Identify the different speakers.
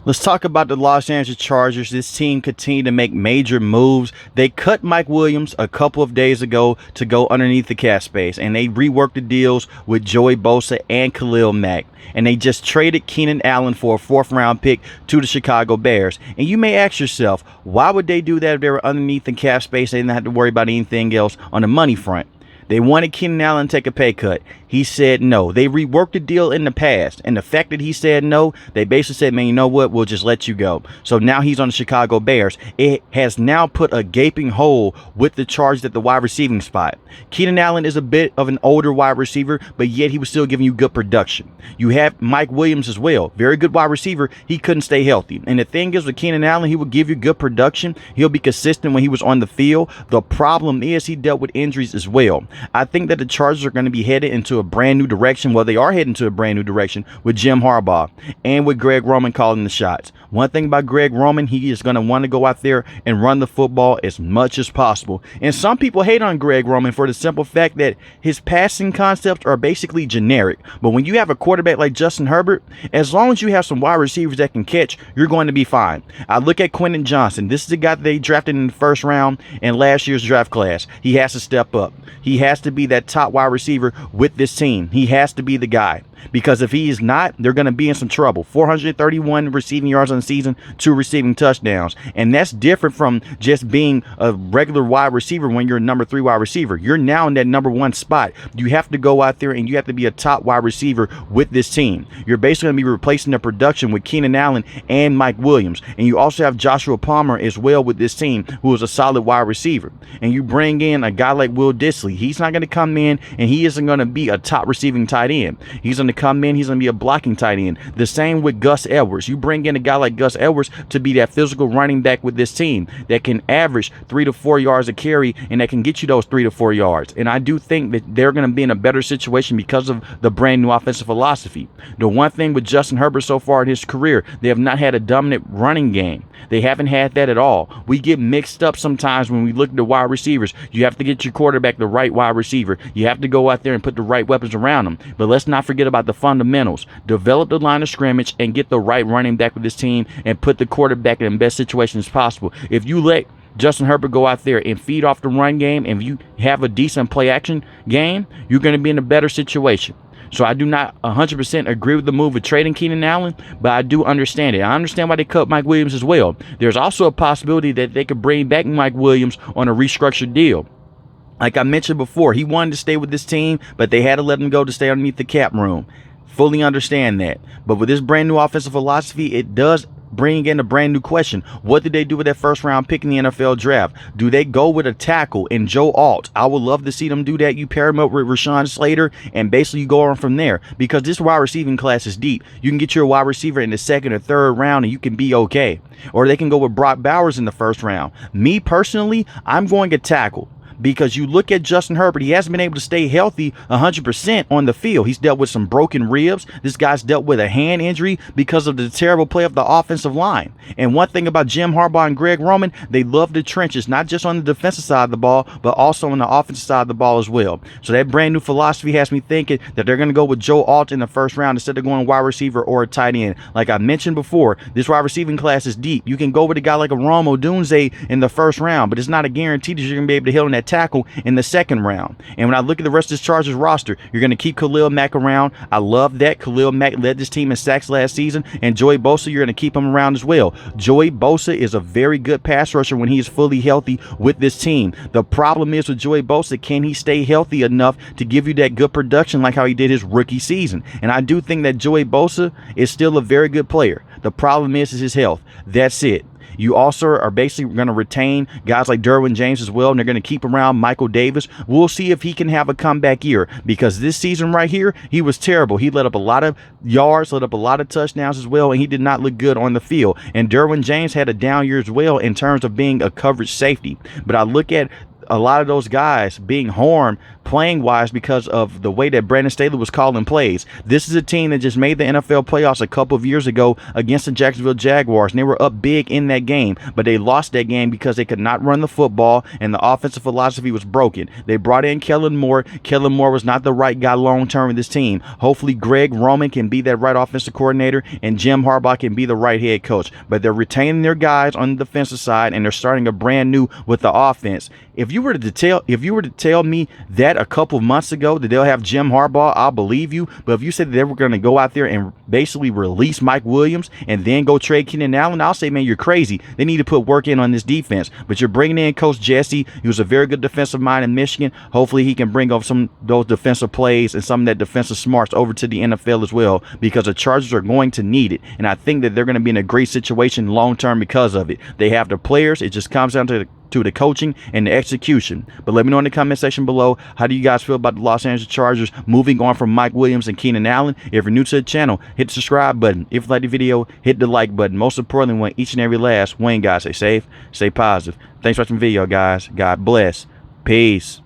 Speaker 1: Let's talk about the Los Angeles Chargers. This team continued to make major moves. They cut Mike Williams a couple of days ago to go underneath the cap space, and they reworked the deals with Joey Bosa and Khalil Mack. And they just traded Keenan Allen for a 4th-round pick to the Chicago Bears. And you may ask yourself, why would they do that if they were underneath the cap space? They didn't have to worry about anything else on the money front. They wanted Keenan Allen to take a pay cut. He said no. They reworked the deal in the past. And the fact that he said no, they basically said, man, you know what? We'll just let you go. So now he's on the Chicago Bears. It has now put a gaping hole with the Chargers at the wide receiving spot. Keenan Allen is a bit of an older wide receiver, but yet he was still giving you good production. You have Mike Williams as well. Very good wide receiver. He couldn't stay healthy. And the thing is with Keenan Allen, he will give you good production. He'll be consistent when he was on the field. The problem is he dealt with injuries as well. I think that the Chargers are going to be headed into a brand new direction. Well, they are heading to a brand new direction with Jim Harbaugh and with Greg Roman calling the shots. One thing about Greg Roman, he is going to want to go out there and run the football as much as possible. And some people hate on Greg Roman for the simple fact that his passing concepts are basically generic. But when you have a quarterback like Justin Herbert, as long as you have some wide receivers that can catch, you're going to be fine. I look at Quentin Johnson. This is the guy that they drafted in the 1st round in last year's draft class. He has to step up. He has to be that top wide receiver with this team. He has to be the guy. Because if he is not, they're going to be in some trouble. 431 receiving yards on the season, 2 receiving touchdowns. And that's different from just being a regular wide receiver when you're a number 3 wide receiver. You're now in that number 1 spot. You have to go out there and you have to be a top wide receiver with this team. You're basically going to be replacing the production with Keenan Allen and Mike Williams. And you also have Joshua Palmer as well with this team, who is a solid wide receiver. And you bring in a guy like Will Dissly. He's not going to come in and he isn't going to be a top receiving tight end. He's going to come in, he's going to be a blocking tight end. The same with Gus Edwards. You bring in a guy like Gus Edwards to be that physical running back with this team that can average 3 to 4 yards a carry and that can get you those 3 to 4 yards. And I do think that they're going to be in a better situation because of the brand new offensive philosophy. The one thing with Justin Herbert so far in his career, they have not had a dominant running game. They haven't had that at all. We get mixed up sometimes when we look at the wide receivers. You have to get your quarterback the right wide receiver. You have to go out there and put the right weapons around them. But let's not forget about the fundamentals. Develop the line of scrimmage and get the right running back with this team and put the quarterback in the best situation as possible. If you let Justin Herbert go out there and feed off the run game, and if you have a decent play action game, you're going to be in a better situation. So I do not 100% agree with the move of trading Keenan Allen, but I do understand it. I understand why they cut Mike Williams as well. There's also a possibility that they could bring back Mike Williams on a restructured deal. Like I mentioned before, he wanted to stay with this team, but they had to let him go to stay underneath the cap room. Fully understand that. But with this brand new offensive philosophy, it does bring in a brand new question. What did they do with that 1st-round pick in the NFL draft? Do they go with a tackle in Joe Alt? I would love to see them do that. You pair him up with Rashawn Slater, and basically you go on from there. Because this wide receiving class is deep. You can get your wide receiver in the 2nd or 3rd round, and you can be okay. Or they can go with Brock Bowers in the 1st round. Me, personally, I'm going to tackle. Because you look at Justin Herbert, he hasn't been able to stay healthy 100% on the field. He's dealt with some broken ribs. This guy's dealt with a hand injury because of the terrible play of the offensive line. And one thing about Jim Harbaugh and Greg Roman, they love the trenches, not just on the defensive side of the ball, but also on the offensive side of the ball as well. So that brand new philosophy has me thinking that they're going to go with Joe Alt in the 1st round instead of going wide receiver or a tight end. Like I mentioned before, this wide receiving class is deep. You can go with a guy like a Rome Odunze in the 1st round, but it's not a guarantee that you're going to be able to hit on that tackle in the 2nd round. And when I look at the rest of this Chargers roster, you're going to keep Khalil Mack around. I love that. Khalil Mack led this team in sacks last season, and Joey Bosa, you're going to keep him around as well. Joey Bosa is a very good pass rusher when he is fully healthy with this team. The problem is with Joey Bosa, can he stay healthy enough to give you that good production like how he did his rookie season? And I do think that Joey Bosa is still a very good player. The problem is his health. That's it. You also are basically going to retain guys like Derwin James as well, and they're going to keep around Michael Davis. We'll see if he can have a comeback year, because this season right here, he was terrible. He let up a lot of yards, let up a lot of touchdowns as well, and he did not look good on the field. And Derwin James had a down year as well in terms of being a coverage safety. But I look at a lot of those guys being harmed playing wise because of the way that Brandon Staley was calling plays. This is a team that just made the NFL playoffs a couple of years ago against the Jacksonville Jaguars, and they were up big in that game, but they lost that game because they could not run the football and the offensive philosophy was broken. They brought in Kellen Moore. Kellen Moore was not the right guy long term in this team. Hopefully Greg Roman can be that right offensive coordinator and Jim Harbaugh can be the right head coach, but they're retaining their guys on the defensive side and they're starting a brand new with the offense. If you were to tell me that a couple of months ago that they'll have Jim Harbaugh, I'll believe you. But if you said that they were going to go out there and basically release Mike Williams and then go trade Keenan Allen, I'll say, man, you're crazy. They need to put work in on this defense. But you're bringing in Coach Jesse. He was a very good defensive mind in Michigan. Hopefully he can bring up some of those defensive plays and some of that defensive smarts over to the NFL as well, because the Chargers are going to need it. And I think that they're going to be in a great situation long term because of it. They have the players. It just comes down to the coaching and the execution. But let me know in the comment section below, how do you guys feel about the Los Angeles Chargers moving on from Mike Williams and Keenan Allen? If you're new to the channel, hit the subscribe button. If you like the video, hit the like button. Most importantly, want each and every last one, guys, stay safe, stay positive. Thanks for watching the video, guys. God bless. Peace.